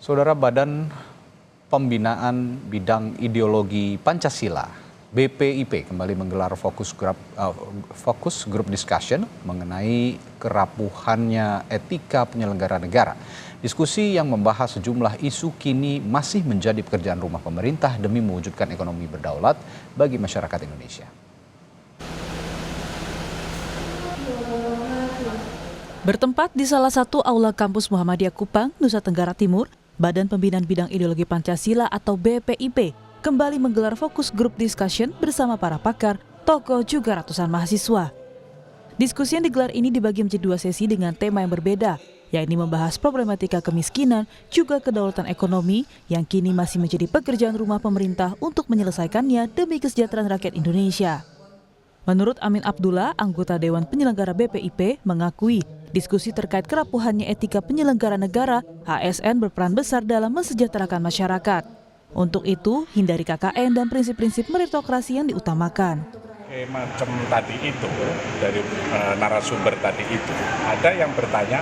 Saudara, Badan Pembinaan Bidang Ideologi Pancasila (BPIP) kembali menggelar fokus group discussion mengenai kerapuhannya etika penyelenggara negara. Diskusi yang membahas sejumlah isu kini masih menjadi pekerjaan rumah pemerintah demi mewujudkan ekonomi berdaulat bagi masyarakat Indonesia. Bertempat di salah satu aula kampus Muhammadiyah Kupang, Nusa Tenggara Timur, Badan Pembinaan Bidang Ideologi Pancasila atau BPIP kembali menggelar fokus group discussion bersama para pakar, tokoh, juga ratusan mahasiswa. Diskusi yang digelar ini dibagi menjadi 2 sesi dengan tema yang berbeda, yakni membahas problematika kemiskinan, juga kedaulatan ekonomi yang kini masih menjadi pekerjaan rumah pemerintah untuk menyelesaikannya demi kesejahteraan rakyat Indonesia. Menurut Amin Abdullah, anggota Dewan Penyelenggara BPIP, mengakui diskusi terkait kerapuhannya etika penyelenggara negara (ASN) berperan besar dalam mensejahterakan masyarakat. Untuk itu, hindari KKN dan prinsip-prinsip meritokrasi yang diutamakan. Macam tadi itu, dari narasumber tadi itu, ada yang bertanya,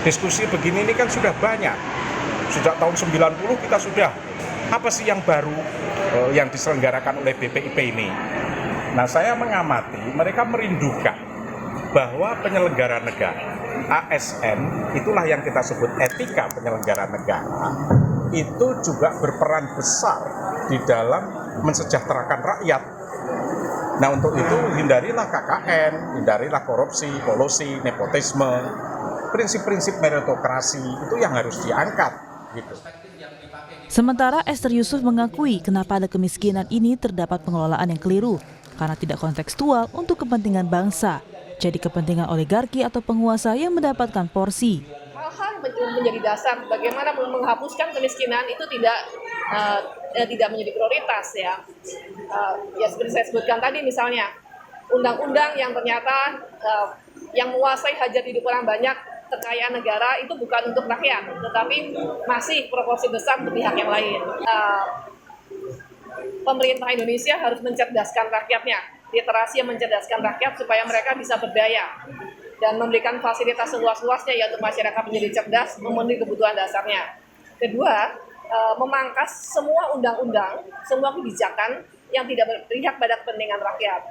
diskusi begini ini kan sudah banyak. Sejak tahun 90 kita sudah. Apa sih yang baru yang diselenggarakan oleh BPIP ini? Nah, saya mengamati mereka merindukan bahwa penyelenggara negara ASN, itulah yang kita sebut etika penyelenggara negara, itu juga berperan besar di dalam mensejahterakan rakyat. Nah, untuk itu hindarilah KKN, hindarilah korupsi, kolusi, nepotisme, prinsip-prinsip meritokrasi itu yang harus diangkat gitu. Sementara Esther Yusuf mengakui kenapa ada kemiskinan ini terdapat pengelolaan yang keliru karena tidak kontekstual untuk kepentingan bangsa, jadi kepentingan oligarki atau penguasa yang mendapatkan porsi. Hal-hal menjadi dasar bagaimana menghapuskan kemiskinan itu tidak menjadi prioritas ya. Ya seperti saya sebutkan tadi, misalnya undang-undang yang ternyata yang menguasai hajat hidup orang banyak, kekayaan negara itu bukan untuk rakyat, tetapi masih proporsi besar untuk pihak yang lain. Pemerintah Indonesia harus mencerdaskan rakyatnya, literasi yang mencerdaskan rakyat supaya mereka bisa berdaya dan memberikan fasilitas seluas-luasnya yaitu masyarakat menjadi cerdas, memenuhi kebutuhan dasarnya. Kedua, memangkas semua undang-undang, semua kebijakan yang tidak berpihak pada kepentingan rakyat.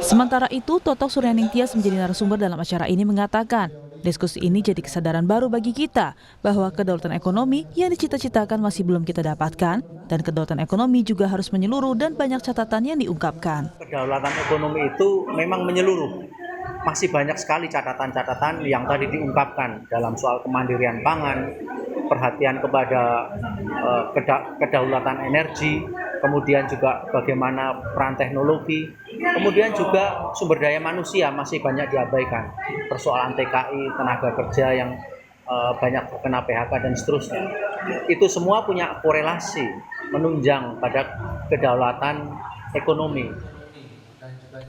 Sementara itu, Totok Suryaning Tias menjadi narasumber dalam acara ini mengatakan, diskusi ini jadi kesadaran baru bagi kita bahwa kedaulatan ekonomi yang dicita-citakan masih belum kita dapatkan dan kedaulatan ekonomi juga harus menyeluruh dan banyak catatan yang diungkapkan. Kedaulatan ekonomi itu memang menyeluruh. Masih banyak sekali catatan-catatan yang tadi diungkapkan dalam soal kemandirian pangan, perhatian kepada kedaulatan energi, kemudian juga bagaimana peran teknologi, kemudian juga sumber daya manusia masih banyak diabaikan. Persoalan TKI, tenaga kerja yang banyak terkena PHK dan seterusnya. Itu semua punya korelasi menunjang pada kedaulatan ekonomi.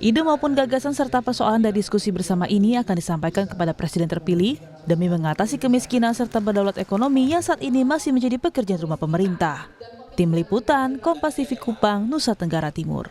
Ide maupun gagasan serta persoalan dari diskusi bersama ini akan disampaikan kepada Presiden terpilih demi mengatasi kemiskinan serta berdaulat ekonomi yang saat ini masih menjadi pekerjaan rumah pemerintah. Tim Liputan, Kompas TV Kupang, Nusa Tenggara Timur.